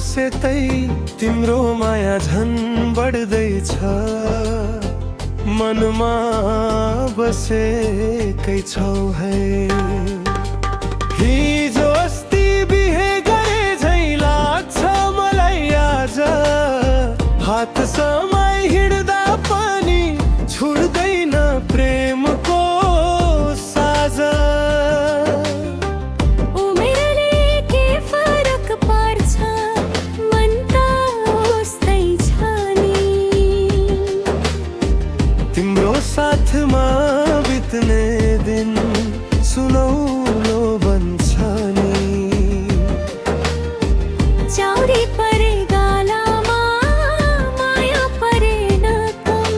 से तै तिम्रो माया झन बढ्दैछ, मनमा बसेकै छौ है। हिजो अस्ति बिहे गरे झै लाग्छ मलाई आज, हात समाई हिँड्दा पनि छुट्दैन प्रेमको साझा। तिम्रो साथमा बित्ने दिन सुनौलो बन्छ नि, चाउरी परे गालामा माया परेन कम,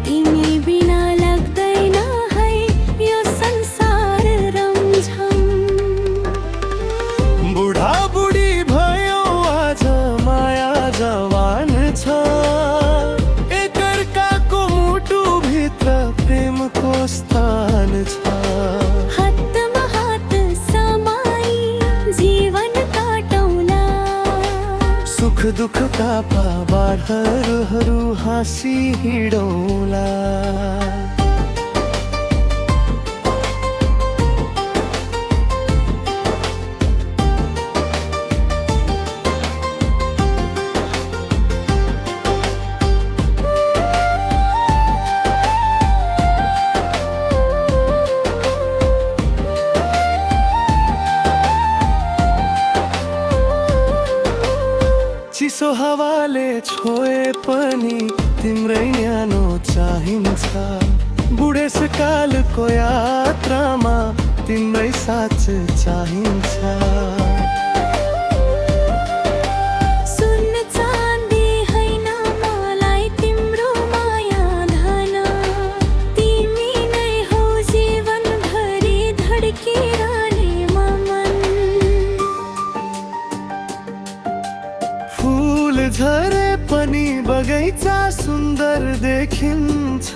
तिमी बिना लाग्दैन है यो संसार रमझम। बुढाबुढी भयो आज माया जवान छ, प्रेमको स्थान छ। हातमा हात समाई जीवन काटौला, सुख दुःखका बाढहरू हाँसी हिँडौला। चिसो हावाले छोए पनि तिम्रै न्यानो चाहिन्छ, बुढेसकालको यात्रामा तिम्रै साथ चाहिन्छ। सुन चाँदी हैन मलाई तिम्रो माया धन, तिमी नै हो जीवनभरि धड्किरहने मन। फूल झरे पनि बगैँचा सुन्दर देखिन्छ,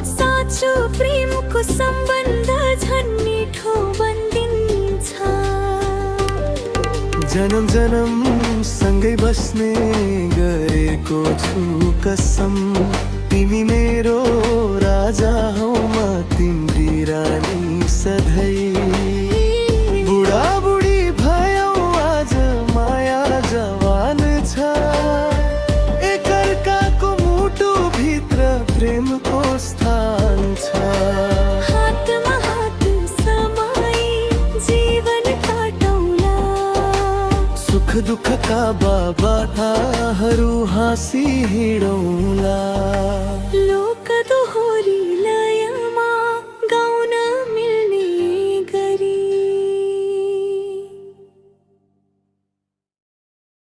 साँचो प्रेमको सम्बन्ध झन् मिठो बन्दिन्छ। जन्म जन्म सँगै बस्ने गरेको छु कसम, तिमी मेरो राजा हौ म तिम्री रानी सधैँ। बुढाबुढी भयो आज माया जवान छ, एकअर्काको मुटु भित्र प्रेमको स्थान छ। हातमा हात समाई जीवन काटौला, सुख दुःखका बाबाहरू हाँसी हिँडौला।